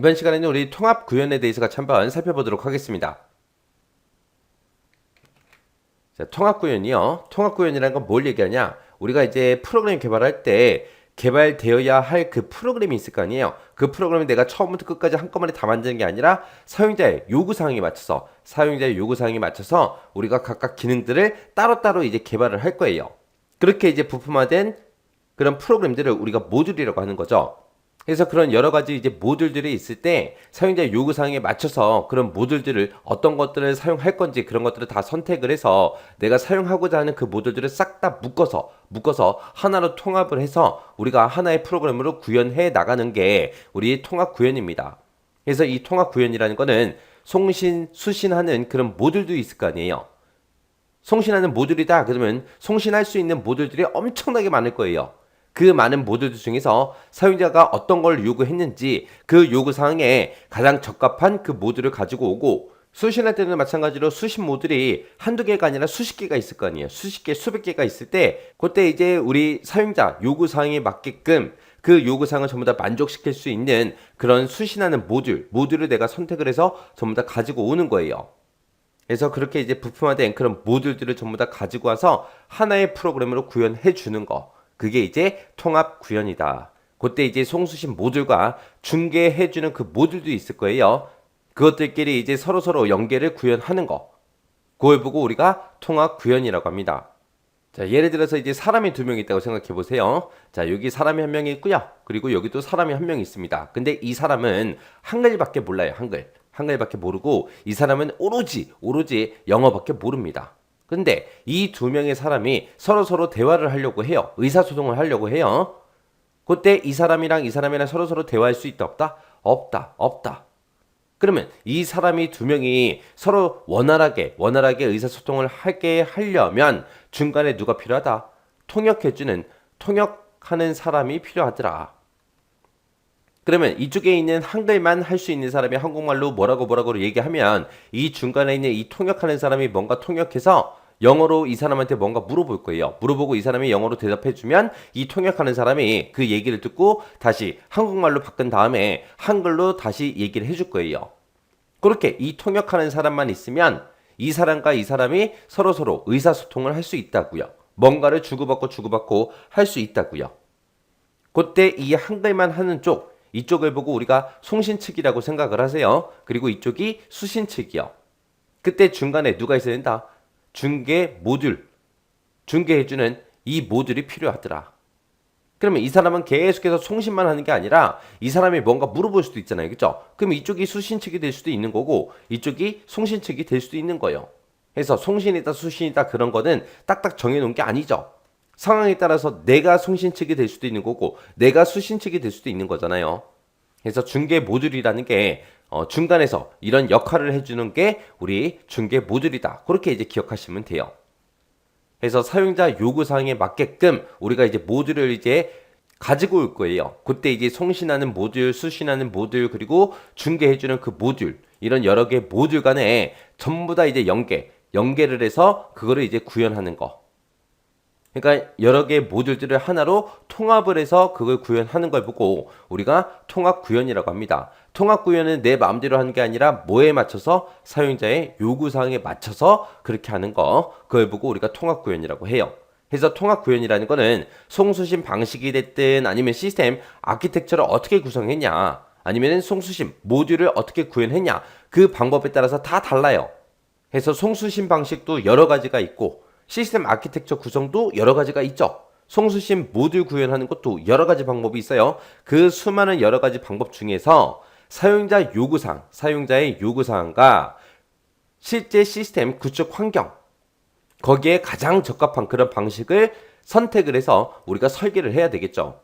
이번 시간에는 우리 통합 구현에 대해서 같이 한번 살펴보도록 하겠습니다. 자, 통합 구현이요. 통합 구현이라는 건 뭘 얘기하냐? 우리가 이제 프로그램 개발할 때 개발되어야 할 그 프로그램이 있을 거 아니에요. 그 프로그램을 내가 처음부터 끝까지 한꺼번에 다 만드는 게 아니라 사용자의 요구사항에 맞춰서 우리가 각각 기능들을 따로따로 이제 개발을 할 거예요. 그렇게 이제 부품화된 그런 프로그램들을 우리가 모듈이라고 하는 거죠. 그래서 그런 여러 가지 이제 모듈들이 있을 때 사용자의 요구사항에 맞춰서 그런 모듈들을 어떤 것들을 사용할 건지 그런 것들을 다 선택을 해서 내가 사용하고자 하는 그 모듈들을 싹 다 묶어서 하나로 통합을 해서 우리가 하나의 프로그램으로 구현해 나가는 게 우리 통합 구현입니다. 그래서 이 통합 구현이라는 거는 수신하는 그런 모듈도 있을 거 아니에요. 송신하는 모듈이다 그러면 송신할 수 있는 모듈들이 엄청나게 많을 거예요. 그 많은 모듈들 중에서 사용자가 어떤 걸 요구했는지 그 요구사항에 가장 적합한 그 모듈을 가지고 오고, 수신할 때는 마찬가지로 수신 모듈이 한두 개가 아니라 수십 개가 있을 거 아니에요. 수십 개, 수백 개가 있을 때 그때 이제 우리 사용자 요구사항에 맞게끔 그 요구사항을 전부 다 만족시킬 수 있는 그런 수신하는 모듈을 내가 선택을 해서 전부 다 가지고 오는 거예요. 그래서 그렇게 이제 부품화된 그런 모듈들을 전부 다 가지고 와서 하나의 프로그램으로 구현해 주는 거. 그게 이제 통합 구현이다. 그때 이제 송수신 모듈과 중개해주는 그 모듈도 있을 거예요. 그것들끼리 이제 서로서로 연계를 구현하는 거. 그걸 보고 우리가 통합 구현이라고 합니다. 자, 예를 들어서 이제 사람이 두 명 있다고 생각해 보세요. 자, 여기 사람이 한 명이 있고요. 그리고 여기도 사람이 한 명 있습니다. 근데 이 사람은 한글밖에 몰라요. 한글밖에 모르고 이 사람은 오로지 영어밖에 모릅니다. 근데 이 두 명의 사람이 서로 대화를 하려고 해요. 의사소통을 하려고 해요. 그때 이 사람이랑 서로 대화할 수 있다 없다? 없다. 그러면 이 사람이 두 명이 서로 원활하게 의사소통을 하게 하려면 중간에 누가 필요하다? 통역하는 사람이 필요하더라. 그러면 이쪽에 있는 한글만 할 수 있는 사람이 한국말로 뭐라고 얘기하면 이 중간에 있는 이 통역하는 사람이 뭔가 통역해서 영어로 이 사람한테 뭔가 물어볼 거예요. 물어보고 이 사람이 영어로 대답해주면 이 통역하는 사람이 그 얘기를 듣고 다시 한국말로 바꾼 다음에 한글로 다시 얘기를 해줄 거예요. 그렇게 이 통역하는 사람만 있으면 이 사람과 이 사람이 서로 의사소통을 할 수 있다고요. 뭔가를 주고받고 할 수 있다고요. 그때 이 한글만 하는 이쪽을 보고 우리가 송신 측이라고 생각을 하세요. 그리고 이쪽이 수신 측이요. 그때 중간에 누가 있어야 된다? 중개해주는 이 모듈이 필요하더라. 그러면 이 사람은 계속해서 송신만 하는 게 아니라 이 사람이 뭔가 물어볼 수도 있잖아요. 그죠? 그럼 이쪽이 수신 측이 될 수도 있는 거고 이쪽이 송신 측이 될 수도 있는 거예요. 그래서 송신이다 수신이다 그런 거는 딱딱 정해놓은 게 아니죠. 상황에 따라서 내가 송신 측이 될 수도 있는 거고 내가 수신 측이 될 수도 있는 거잖아요. 그래서 중개 모듈이라는 게 중간에서 이런 역할을 해주는 게 우리 중개 모듈이다. 그렇게 이제 기억하시면 돼요. 그래서 사용자 요구사항에 맞게끔 우리가 이제 모듈을 이제 가지고 올 거예요. 그때 이제 송신하는 모듈, 수신하는 모듈, 그리고 중개해주는 그 모듈, 이런 여러 개 모듈 간에 전부 다 이제 연계를 해서 그거를 이제 구현하는 거. 그러니까 여러 개의 모듈들을 하나로 통합을 해서 그걸 구현하는 걸 보고 우리가 통합 구현이라고 합니다. 통합 구현은 내 마음대로 하는 게 아니라 뭐에 맞춰서 사용자의 요구사항에 맞춰서 그렇게 하는 거, 그걸 보고 우리가 통합 구현이라고 해요. 그래서 통합 구현이라는 거는 송수신 방식이 됐든 아니면 시스템 아키텍처를 어떻게 구성했냐 아니면 송수신 모듈을 어떻게 구현했냐 그 방법에 따라서 다 달라요. 그래서 송수신 방식도 여러 가지가 있고 시스템 아키텍처 구성도 여러 가지가 있죠. 송수신 모듈 구현하는 것도 여러 가지 방법이 있어요. 그 수많은 여러 가지 방법 중에서 사용자의 요구사항과 실제 시스템 구축 환경, 거기에 가장 적합한 그런 방식을 선택을 해서 우리가 설계를 해야 되겠죠.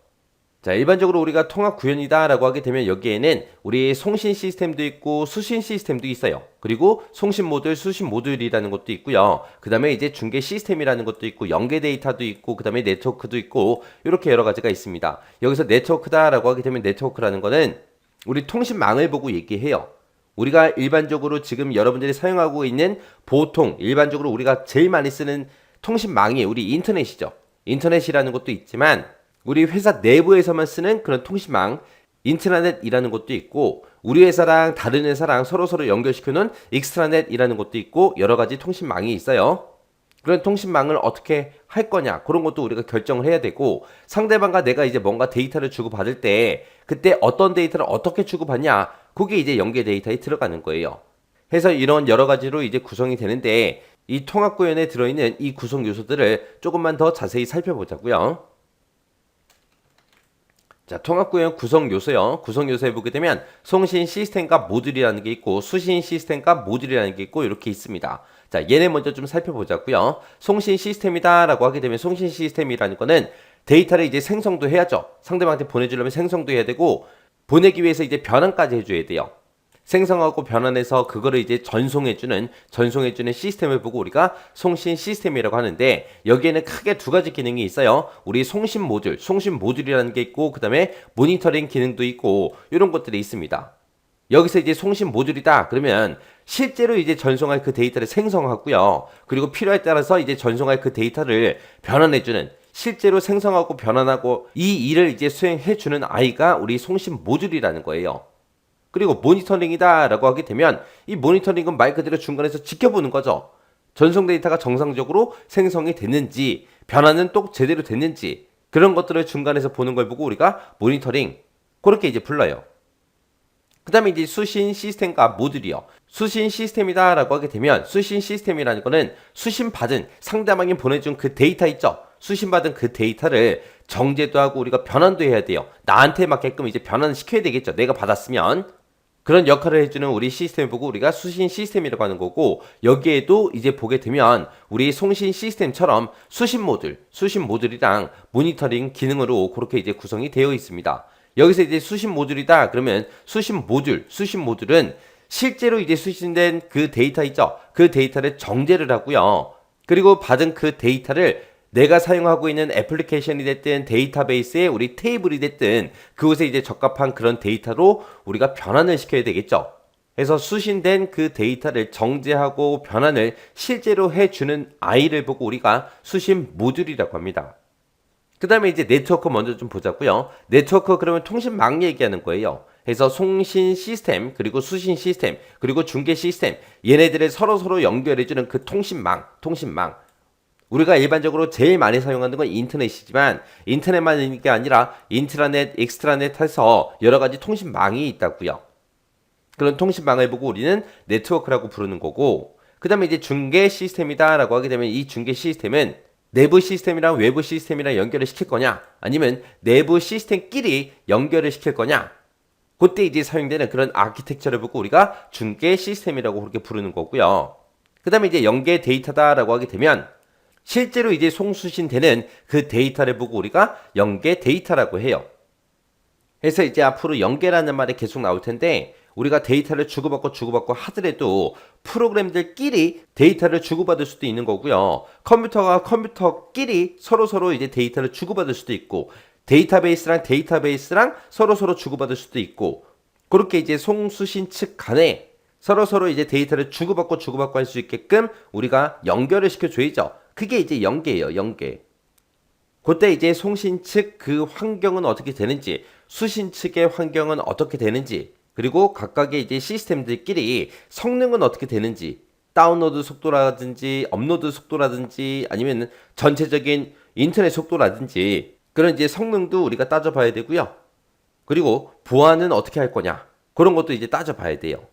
자, 일반적으로 우리가 통합 구현이다 라고 하게 되면 여기에는 우리 송신 시스템도 있고 수신 시스템도 있어요. 그리고 송신 모듈, 수신 모듈이라는 것도 있고요. 그 다음에 이제 중개 시스템이라는 것도 있고 연계 데이터도 있고 그 다음에 네트워크도 있고 이렇게 여러 가지가 있습니다. 여기서 네트워크다 라고 하게 되면 네트워크라는 거는 우리 통신망을 보고 얘기해요. 우리가 일반적으로 지금 여러분들이 사용하고 있는 보통 일반적으로 우리가 제일 많이 쓰는 통신망이 우리 인터넷이죠. 인터넷이라는 것도 있지만 우리 회사 내부에서만 쓰는 그런 통신망, 인트라넷이라는 것도 있고 우리 회사랑 다른 회사랑 서로서로 연결시켜놓은 익스트라넷이라는 것도 있고 여러 가지 통신망이 있어요. 그런 통신망을 어떻게 할 거냐 그런 것도 우리가 결정을 해야 되고 상대방과 내가 이제 뭔가 데이터를 주고받을 때 그때 어떤 데이터를 어떻게 주고받냐 그게 이제 연계 데이터에 들어가는 거예요. 해서 이런 여러 가지로 이제 구성이 되는데 이 통합구현에 들어있는 이 구성 요소들을 조금만 더 자세히 살펴보자고요. 자, 통합구현 구성 요소요. 구성 요소에 보게 되면 송신 시스템과 모듈이라는 게 있고 수신 시스템과 모듈이라는 게 있고 이렇게 있습니다. 자, 얘네 먼저 좀 살펴보자고요. 송신 시스템이다라고 하게 되면 송신 시스템이라는 거는 데이터를 이제 생성도 해야죠. 상대방한테 보내주려면 생성도 해야 되고 보내기 위해서 이제 변환까지 해줘야 돼요. 생성하고 변환해서 그거를 이제 전송해주는 시스템을 보고 우리가 송신 시스템이라고 하는데 여기에는 크게 두 가지 기능이 있어요. 우리 송신 모듈이라는 게 있고 그 다음에 모니터링 기능도 있고 이런 것들이 있습니다. 여기서 이제 송신 모듈이다 그러면 실제로 이제 전송할 그 데이터를 생성하고요. 그리고 필요에 따라서 이제 전송할 그 데이터를 변환해주는 실제로 생성하고 변환하고 이 일을 이제 수행해주는 아이가 우리 송신 모듈이라는 거예요. 그리고 모니터링이다 라고 하게 되면 이 모니터링은 말 그대로 중간에서 지켜보는 거죠. 전송 데이터가 정상적으로 생성이 됐는지 변화는 또 제대로 됐는지 그런 것들을 중간에서 보는 걸 보고 우리가 모니터링 그렇게 이제 불러요. 그 다음에 이제 수신 시스템과 모듈이요. 수신 시스템이다 라고 하게 되면 수신 시스템이라는 거는 수신받은 상대방이 보내준 그 데이터 있죠. 수신받은 그 데이터를 정제도 하고 우리가 변환도 해야 돼요. 나한테 맞게끔 이제 변환을 시켜야 되겠죠. 내가 받았으면. 그런 역할을 해주는 우리 시스템을 보고 우리가 수신 시스템이라고 하는 거고 여기에도 이제 보게 되면 우리 송신 시스템처럼 수신 모듈이랑 모니터링 기능으로 그렇게 이제 구성이 되어 있습니다. 여기서 이제 수신 모듈이다 그러면 수신 모듈은 실제로 이제 수신된 그 데이터 있죠. 그 데이터를 정제를 하고요. 그리고 받은 그 데이터를 내가 사용하고 있는 애플리케이션이 됐든 데이터베이스에 우리 테이블이 됐든 그곳에 이제 적합한 그런 데이터로 우리가 변환을 시켜야 되겠죠. 그래서 수신된 그 데이터를 정제하고 변환을 실제로 해주는 아이를 보고 우리가 수신 모듈이라고 합니다. 그 다음에 이제 네트워크 먼저 좀 보자고요. 네트워크 그러면 통신망 얘기하는 거예요. 그래서 송신 시스템 그리고 수신 시스템 그리고 중계 시스템 얘네들을 서로 연결해주는 그 통신망 우리가 일반적으로 제일 많이 사용하는 건 인터넷이지만 인터넷만 있는 게 아니라 인트라넷, 익스트라넷 해서 여러 가지 통신망이 있다고요. 그런 통신망을 보고 우리는 네트워크라고 부르는 거고 그 다음에 이제 중계 시스템이다 라고 하게 되면 이 중계 시스템은 내부 시스템이랑 외부 시스템이랑 연결을 시킬 거냐 아니면 내부 시스템끼리 연결을 시킬 거냐 그때 이제 사용되는 그런 아키텍처를 보고 우리가 중계 시스템이라고 그렇게 부르는 거고요. 그 다음에 이제 연계 데이터다라고 하게 되면 실제로 이제 송수신되는 그 데이터를 보고 우리가 연계 데이터라고 해요. 그래서 이제 앞으로 연계라는 말이 계속 나올 텐데 우리가 데이터를 주고받고 하더라도 프로그램들끼리 데이터를 주고받을 수도 있는 거고요. 컴퓨터가 컴퓨터끼리 서로 이제 데이터를 주고받을 수도 있고 데이터베이스랑 서로 주고받을 수도 있고 그렇게 이제 송수신 측 간에 서로 이제 데이터를 주고받고 할 수 있게끔 우리가 연결을 시켜줘야죠. 그게 이제 연계예요, 연계. 그때 이제 송신 측 그 환경은 어떻게 되는지, 수신 측의 환경은 어떻게 되는지, 그리고 각각의 이제 시스템들끼리 성능은 어떻게 되는지, 다운로드 속도라든지, 업로드 속도라든지, 아니면 전체적인 인터넷 속도라든지, 그런 이제 성능도 우리가 따져봐야 되고요. 그리고 보안은 어떻게 할 거냐, 그런 것도 이제 따져봐야 돼요.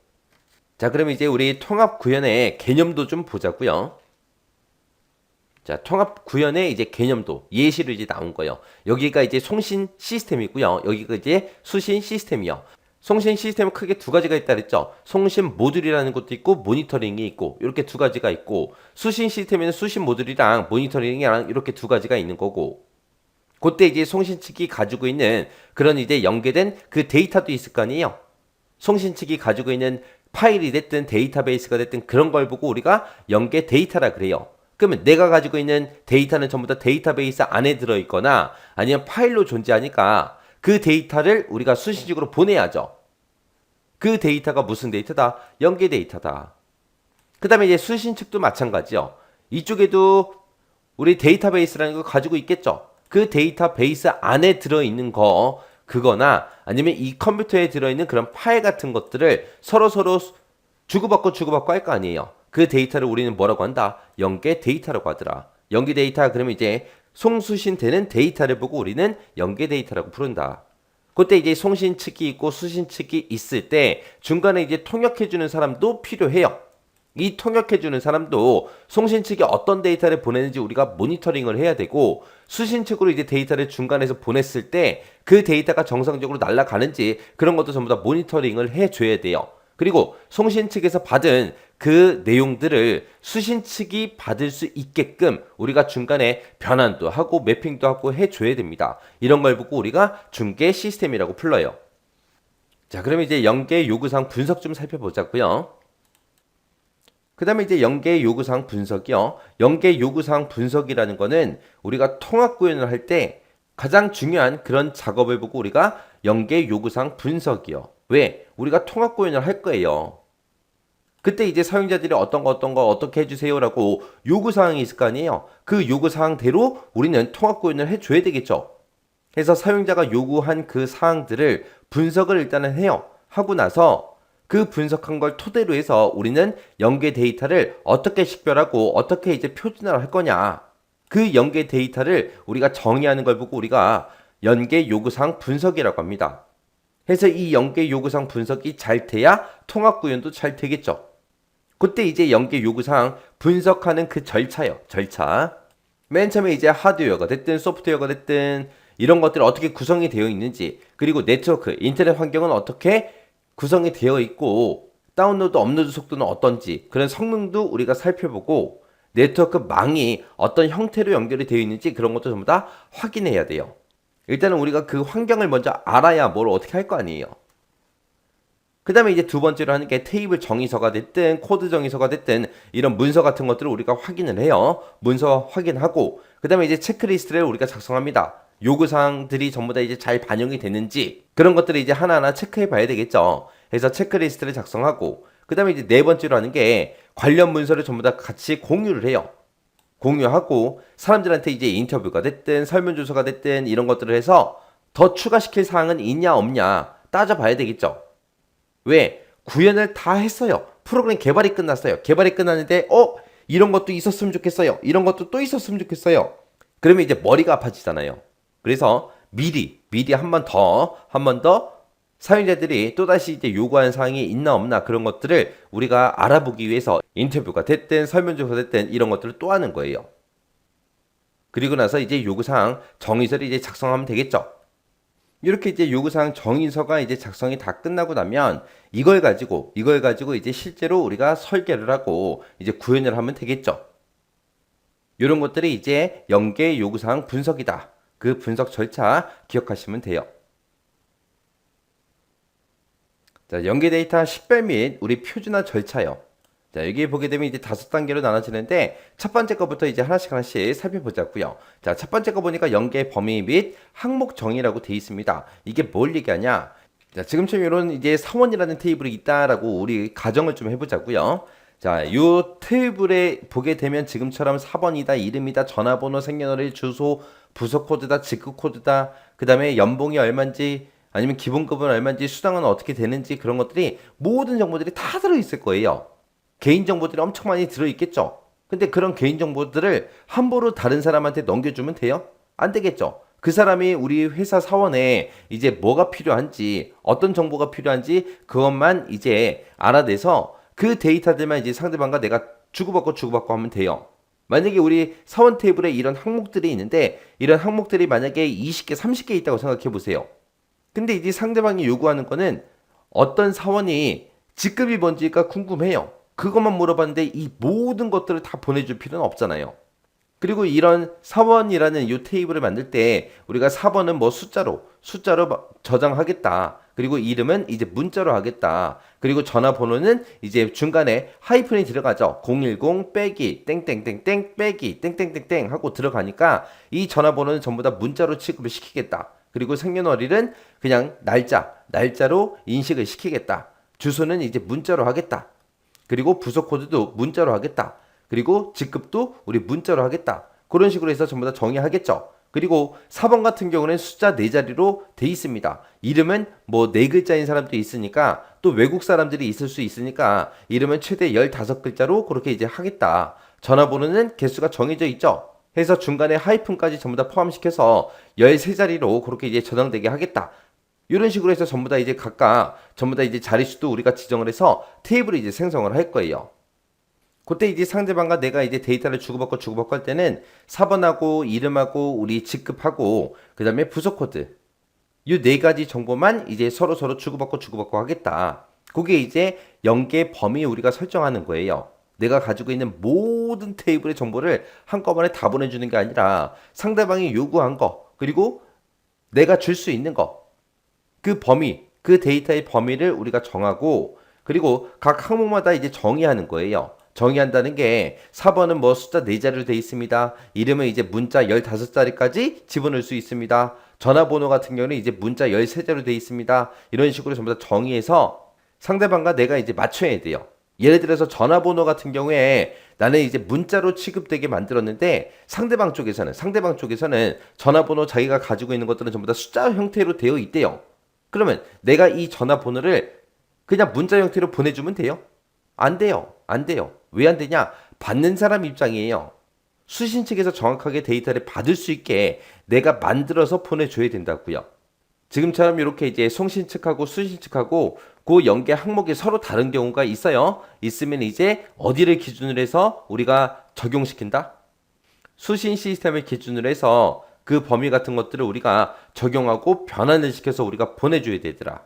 자, 그럼 이제 우리 통합 구현의 개념도 좀 보자고요. 자, 통합 구현의 이제 개념도 예시로 이제 나온 거예요. 여기가 이제 송신 시스템이고요. 여기가 이제 수신 시스템이요. 송신 시스템은 크게 두 가지가 있다 그랬죠. 송신 모듈이라는 것도 있고 모니터링이 있고 이렇게 두 가지가 있고 수신 시스템에는 수신 모듈이랑 모니터링이랑 이렇게 두 가지가 있는 거고 그때 이제 송신 측이 가지고 있는 그런 이제 연계된 그 데이터도 있을 거 아니에요. 송신 측이 가지고 있는 파일이 됐든 데이터베이스가 됐든 그런 걸 보고 우리가 연계 데이터라 그래요. 그러면 내가 가지고 있는 데이터는 전부 다 데이터베이스 안에 들어있거나 아니면 파일로 존재하니까 그 데이터를 우리가 수신식으로 보내야죠. 그 데이터가 무슨 데이터다? 연계 데이터다. 그 다음에 이제 수신 측도 마찬가지요. 이쪽에도 우리 데이터베이스라는 걸 가지고 있겠죠. 그 데이터베이스 안에 들어있는 거 그거나 아니면 이 컴퓨터에 들어있는 그런 파일 같은 것들을 서로 주고받고 할 거 아니에요. 그 데이터를 우리는 뭐라고 한다? 연계 데이터라고 하더라. 연계 데이터 그러면 이제 송수신되는 데이터를 보고 우리는 연계 데이터라고 부른다. 그때 이제 송신 측이 있고 수신 측이 있을 때 중간에 이제 통역해주는 사람도 필요해요. 이 통역해주는 사람도 송신 측이 어떤 데이터를 보내는지 우리가 모니터링을 해야 되고 수신 측으로 이제 데이터를 중간에서 보냈을 때 그 데이터가 정상적으로 날아가는지 그런 것도 전부 다 모니터링을 해줘야 돼요. 그리고 송신 측에서 받은 그 내용들을 수신 측이 받을 수 있게끔 우리가 중간에 변환도 하고 매핑도 하고 해줘야 됩니다. 이런 걸 보고 우리가 중계 시스템이라고 불러요. 자, 그러면 이제 연계 요구사항 분석 좀 살펴보자고요. 그 다음에 이제 연계 요구사항 분석이요. 연계 요구사항 분석이라는 거는 우리가 통합 구현을 할 때 가장 중요한 그런 작업을 보고 우리가 연계 요구사항 분석이요. 왜? 우리가 통합 구현을 할 거예요. 그때 이제 사용자들이 어떤 거 어떻게 해주세요라고 요구사항이 있을 거 아니에요. 그 요구사항대로 우리는 통합 구현을 해줘야 되겠죠. 그래서 사용자가 요구한 그 사항들을 분석을 일단은 해요. 하고 나서 그 분석한 걸 토대로 해서 우리는 연계 데이터를 어떻게 식별하고 어떻게 이제 표준화를 할 거냐. 그 연계 데이터를 우리가 정의하는 걸 보고 우리가 연계 요구사항 분석이라고 합니다. 그래서 이 연계 요구사항 분석이 잘 돼야 통합 구현도 잘 되겠죠. 그때 이제 연계 요구사항 분석하는 그 절차요. 절차. 맨 처음에 이제 하드웨어가 됐든 소프트웨어가 됐든 이런 것들이 어떻게 구성이 되어 있는지 그리고 네트워크, 인터넷 환경은 어떻게 구성이 되어 있고 다운로드, 업로드 속도는 어떤지 그런 성능도 우리가 살펴보고 네트워크 망이 어떤 형태로 연결이 되어 있는지 그런 것도 전부 다 확인해야 돼요. 일단은 우리가 그 환경을 먼저 알아야 뭘 어떻게 할 거 아니에요. 그 다음에 이제 두 번째로 하는 게 테이블 정의서가 됐든 코드 정의서가 됐든 이런 문서 같은 것들을 우리가 확인을 해요. 문서 확인하고 그 다음에 이제 체크리스트를 우리가 작성합니다. 요구사항들이 전부 다 이제 잘 반영이 되는지 그런 것들을 이제 하나하나 체크해 봐야 되겠죠. 그래서 체크리스트를 작성하고 그 다음에 이제 네 번째로 하는 게 관련 문서를 전부 다 같이 공유를 해요. 공유하고 사람들한테 이제 인터뷰가 됐든 설문조사가 됐든 이런 것들을 해서 더 추가시킬 사항은 있냐 없냐 따져봐야 되겠죠. 왜? 구현을 다 했어요. 프로그램 개발이 끝났어요. 개발이 끝났는데 이런 것도 있었으면 좋겠어요. 이런 것도 또 있었으면 좋겠어요. 그러면 이제 머리가 아파지잖아요. 그래서 미리 한 번 더 사용자들이 또다시 이제 요구하는 사항이 있나 없나 그런 것들을 우리가 알아보기 위해서 인터뷰가 됐든 설문조사 됐든 이런 것들을 또 하는 거예요. 그리고 나서 이제 요구사항 정의서를 이제 작성하면 되겠죠. 이렇게 이제 요구사항 정의서가 이제 작성이 다 끝나고 나면 이걸 가지고 이제 실제로 우리가 설계를 하고 이제 구현을 하면 되겠죠. 이런 것들이 이제 연계 요구사항 분석이다. 그 분석 절차 기억하시면 돼요. 자, 연계 데이터 식별 및 우리 표준화 절차요. 자, 여기 보게 되면 이제 5단계로 나눠지는데 첫 번째 거부터 이제 하나씩 살펴보자고요. 자, 첫 번째 거 보니까 연계 범위 및 항목 정의라고 되어 있습니다. 이게 뭘 얘기하냐? 자, 지금처럼 이런 이제 사원이라는 테이블이 있다라고 우리 가정을 좀 해보자고요. 자, 요 테이블에 보게 되면 지금처럼 4번이다, 이름이다, 전화번호, 생년월일, 주소, 부서 코드다, 직급 코드다, 그 다음에 연봉이 얼마인지 아니면 기본급은 얼마인지 수당은 어떻게 되는지 그런 것들이 모든 정보들이 다 들어있을 거예요. 개인정보들이 엄청 많이 들어있겠죠. 근데 그런 개인정보들을 함부로 다른 사람한테 넘겨주면 돼요? 안 되겠죠. 그 사람이 우리 회사 사원에 이제 뭐가 필요한지 어떤 정보가 필요한지 그것만 이제 알아내서 그 데이터들만 이제 상대방과 내가 주고받고 하면 돼요. 만약에 우리 사원 테이블에 이런 항목들이 있는데 이런 항목들이 만약에 20개, 30개 있다고 생각해 보세요. 근데 이제 상대방이 요구하는 거는 어떤 사원이 직급이 뭔지가 궁금해요. 그것만 물어봤는데 이 모든 것들을 다 보내줄 필요는 없잖아요. 그리고 이런 사원이라는 이 테이블을 만들 때 우리가 4번은 뭐 숫자로 저장하겠다. 그리고 이름은 이제 문자로 하겠다. 그리고 전화번호는 이제 중간에 하이픈이 들어가죠. 010 빼기 땡땡땡땡 빼기 땡땡땡땡 하고 들어가니까 이 전화번호는 전부 다 문자로 취급을 시키겠다. 그리고 생년월일은 그냥 날짜로 인식을 시키겠다. 주소는 이제 문자로 하겠다. 그리고 부서 코드도 문자로 하겠다. 그리고 직급도 우리 문자로 하겠다. 그런 식으로 해서 전부 다 정의하겠죠. 그리고 4번 같은 경우는 숫자 4자리로 돼 있습니다. 이름은 뭐 4글자인 사람도 있으니까 또 외국 사람들이 있을 수 있으니까 이름은 최대 15글자로 그렇게 이제 하겠다. 전화번호는 개수가 정해져 있죠. 해서 중간에 하이픈까지 전부 다 포함시켜서 13자리로 그렇게 이제 저장되게 하겠다. 이런 식으로 해서 전부 다 이제 각각 전부 다 이제 자릿수도 우리가 지정을 해서 테이블을 이제 생성을 할 거예요. 그때 이제 상대방과 내가 이제 데이터를 주고받고 할 때는 4번하고 이름하고 우리 직급하고 그 다음에 부서 코드 이 네 가지 정보만 이제 서로 주고받고 하겠다. 그게 이제 연계 범위 우리가 설정하는 거예요. 내가 가지고 있는 모든 테이블의 정보를 한꺼번에 다 보내주는 게 아니라 상대방이 요구한 거 그리고 내가 줄 수 있는 거 그 범위 그 데이터의 범위를 우리가 정하고 그리고 각 항목마다 이제 정의하는 거예요. 정의한다는 게 4번은 뭐 숫자 4자리로 되어 있습니다. 이름은 이제 문자 15자리까지 집어넣을 수 있습니다. 전화번호 같은 경우는 이제 문자 13자리로 되어 있습니다. 이런 식으로 전부 다 정의해서 상대방과 내가 이제 맞춰야 돼요. 예를 들어서 전화번호 같은 경우에 나는 이제 문자로 취급되게 만들었는데 상대방 쪽에서는 전화번호 자기가 가지고 있는 것들은 전부 다 숫자 형태로 되어 있대요. 그러면 내가 이 전화번호를 그냥 문자 형태로 보내주면 돼요? 안 돼요. 안 돼요. 왜 안 되냐? 받는 사람 입장이에요. 수신 측에서 정확하게 데이터를 받을 수 있게 내가 만들어서 보내줘야 된다고요. 지금처럼 이렇게 이제 송신 측하고 수신 측하고 그 연계 항목이 서로 다른 경우가 있어요. 있으면 이제 어디를 기준으로 해서 우리가 적용시킨다? 수신 시스템을 기준으로 해서 그 범위 같은 것들을 우리가 적용하고 변환을 시켜서 우리가 보내줘야 되더라.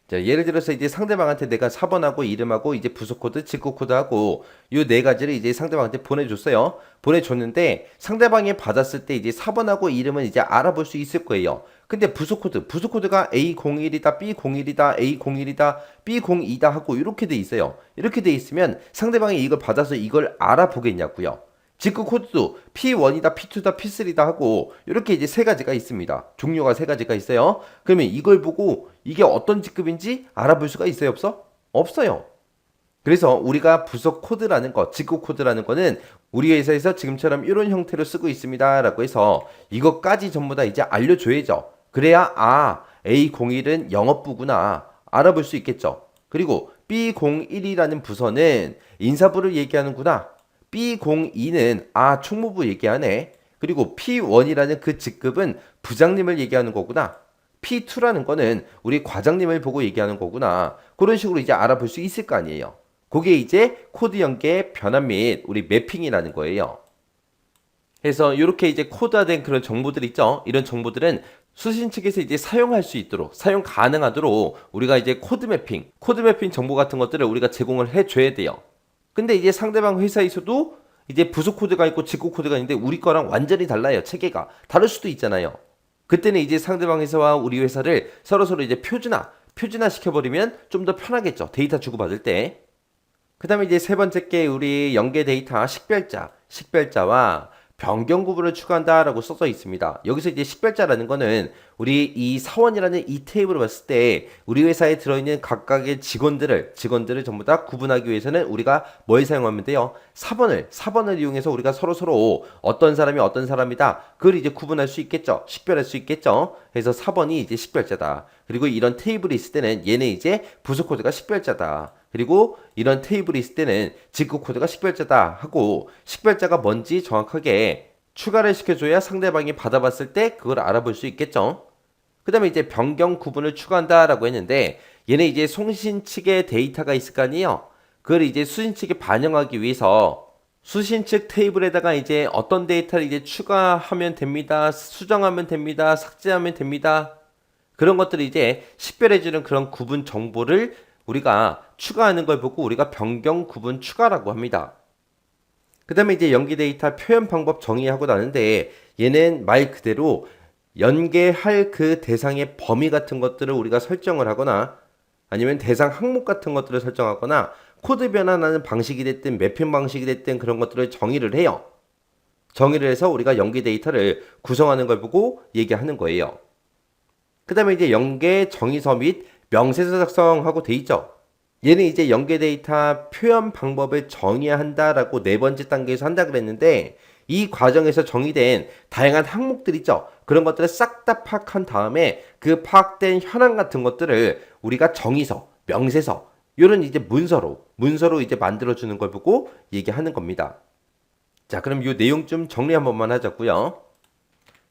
자, 예를 들어서 이제 상대방한테 내가 4번하고 이름하고 이제 부서 코드, 직구 코드하고 이 네 가지를 이제 상대방한테 보내줬어요. 보내줬는데 상대방이 받았을 때 이제 4번하고 이름은 이제 알아볼 수 있을 거예요. 근데 부서 코드가 A01이다, B01이다, A01이다, B02다 하고 이렇게 돼 있어요. 이렇게 돼 있으면 상대방이 이걸 받아서 이걸 알아보겠냐고요. 직구 코드도 P1이다, P2다, P3다 하고 이렇게 이제 세 가지가 있습니다. 종류가 세 가지가 있어요. 그러면 이걸 보고 이게 어떤 직급인지 알아볼 수가 있어요, 없어? 없어요. 그래서 우리가 부서 코드라는 거, 직구 코드라는 거는 우리 회사에서 지금처럼 이런 형태로 쓰고 있습니다라고 해서 이것까지 전부 다 이제 알려줘야죠. 그래야 A01은 영업부구나 알아볼 수 있겠죠. 그리고 B01이라는 부서는 인사부를 얘기하는구나. B02는 총무부 얘기하네. 그리고 P1이라는 그 직급은 부장님을 얘기하는 거구나. P2라는 거는 우리 과장님을 보고 얘기하는 거구나. 그런 식으로 이제 알아볼 수 있을 거 아니에요. 그게 이제 코드 연계의 변환 및 우리 매핑이라는 거예요. 그래서 이렇게 이제 코드화된 그런 정보들 있죠. 이런 정보들은 수신 측에서 이제 사용할 수 있도록, 사용 가능하도록 우리가 이제 코드 매핑 정보 같은 것들을 우리가 제공을 해줘야 돼요. 근데 이제 상대방 회사에서도 이제 부속 코드가 있고 직구 코드가 있는데 우리 거랑 완전히 달라요. 체계가 다를 수도 있잖아요. 그때는 이제 상대방 회사와 우리 회사를 서로 이제 표준화 시켜버리면 좀 더 편하겠죠. 데이터 주고받을 때. 그 다음에 이제 세 번째 게 우리 연계 데이터 식별자와 변경 구분을 추가한다라고 써져 있습니다. 여기서 이제 식별자라는 거는 우리 이 사원이라는 이 테이블을 봤을 때 우리 회사에 들어있는 각각의 직원들을 전부 다 구분하기 위해서는 우리가 뭘 사용하면 돼요? 4번을 이용해서 우리가 서로 어떤 사람이 어떤 사람이다. 그걸 이제 구분할 수 있겠죠. 식별할 수 있겠죠. 그래서 4번이 이제 식별자다. 그리고 이런 테이블이 있을 때는 얘는 이제 부수 코드가 식별자다. 그리고 이런 테이블이 있을 때는 직구 코드가 식별자다 하고 식별자가 뭔지 정확하게 추가를 시켜줘야 상대방이 받아봤을 때 그걸 알아볼 수 있겠죠. 그 다음에 이제 변경 구분을 추가한다라고 했는데 얘는 이제 송신 측의 데이터가 있을 거 아니에요. 그걸 이제 수신 측에 반영하기 위해서 수신 측 테이블에다가 이제 어떤 데이터를 이제 추가하면 됩니다. 수정하면 됩니다. 삭제하면 됩니다. 그런 것들을 이제 식별해주는 그런 구분 정보를 우리가 추가하는 걸 보고 우리가 변경 구분 추가라고 합니다. 그 다음에 이제 연계 데이터 표현 방법 정의하고 나는데 얘는 말 그대로 연계할 그 대상의 범위 같은 것들을 우리가 설정을 하거나 아니면 대상 항목 같은 것들을 설정하거나 코드 변환하는 방식이 됐든 매핑 방식이 됐든 그런 것들을 정의를 해요. 정의를 해서 우리가 연계 데이터를 구성하는 걸 보고 얘기하는 거예요. 그 다음에 이제 연계 정의서 및 명세서 작성하고 돼 있죠. 얘는 이제 연계 데이터 표현 방법을 정의한다라고 네 번째 단계에서 한다 그랬는데 이 과정에서 정의된 다양한 항목들 있죠. 그런 것들을 싹 다 파악한 다음에 그 파악된 현황 같은 것들을 우리가 정의서, 명세서, 이런 이제 문서로 이제 만들어주는 걸 보고 얘기하는 겁니다. 자, 그럼 이 내용 좀 정리 한 번만 하자고요.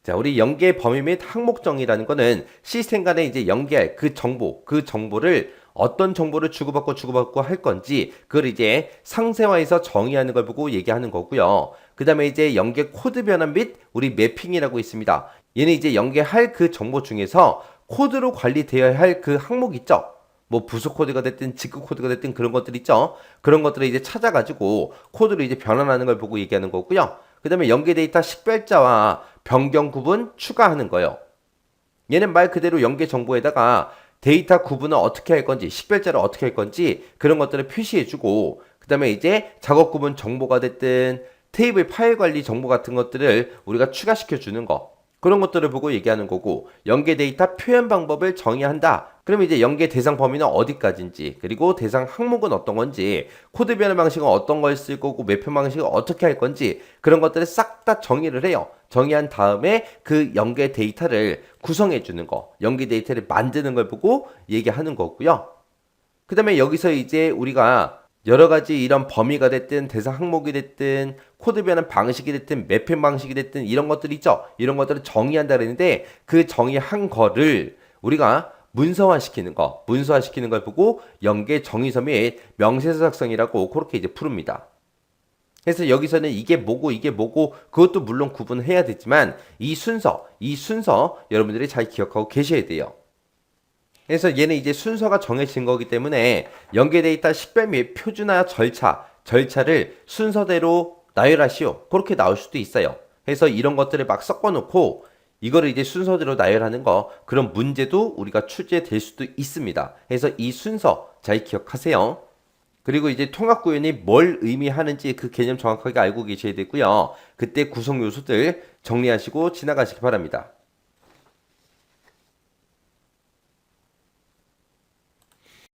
자, 우리 연계 범위 및 항목 정의라는 거는 시스템 간에 이제 연계할 그 정보를 어떤 정보를 주고받고 할 건지 그걸 이제 상세화해서 정의하는 걸 보고 얘기하는 거고요. 그 다음에 이제 연계 코드 변환 및 우리 매핑이라고 있습니다. 얘는 이제 연계할 그 정보 중에서 코드로 관리되어야 할 그 항목 있죠. 뭐 부수 코드가 됐든 직구 코드가 됐든 그런 것들 있죠. 그런 것들을 이제 찾아가지고 코드로 이제 변환하는 걸 보고 얘기하는 거고요. 그 다음에 연계 데이터 식별자와 변경 구분 추가하는 거예요. 얘는 말 그대로 연계 정보에다가 데이터 구분을 어떻게 할 건지, 식별자를 어떻게 할 건지 그런 것들을 표시해주고 그 다음에 이제 작업 구분 정보가 됐든 테이블 파일 관리 정보 같은 것들을 우리가 추가시켜주는 거. 그런 것들을 보고 얘기하는 거고 연계 데이터 표현 방법을 정의한다. 그러면 이제 연계 대상 범위는 어디까지인지 그리고 대상 항목은 어떤 건지 코드 변환 방식은 어떤 걸 쓸 거고 매표 방식은 어떻게 할 건지 그런 것들을 싹 다 정의를 해요. 정의한 다음에 그 연계 데이터를 구성해 주는 거 연계 데이터를 만드는 걸 보고 얘기하는 거고요. 그 다음에 여기서 이제 우리가 여러 가지 이런 범위가 됐든 대상 항목이 됐든 코드 변환 방식이 됐든 매핑 방식이 됐든 이런 것들 있죠. 이런 것들을 정의한다 그랬는데 그 정의한 거를 우리가 문서화시키는 걸 보고 연계 정의서 및 명세서 작성이라고 그렇게 이제 부릅니다. 그래서 여기서는 이게 뭐고 그것도 물론 구분해야 되지만 이 순서 여러분들이 잘 기억하고 계셔야 돼요. 그래서 얘는 이제 순서가 정해진 거기 때문에 연계 데이터 식별 및 표준화 절차를 순서대로 나열하시오. 그렇게 나올 수도 있어요. 그래서 이런 것들을 막 섞어놓고 이거를 이제 순서대로 나열하는 거 그런 문제도 우리가 출제될 수도 있습니다. 그래서 이 순서 잘 기억하세요. 그리고 이제 통합 구현이 뭘 의미하는지 그 개념 정확하게 알고 계셔야 되고요. 그때 구성 요소들 정리하시고 지나가시기 바랍니다.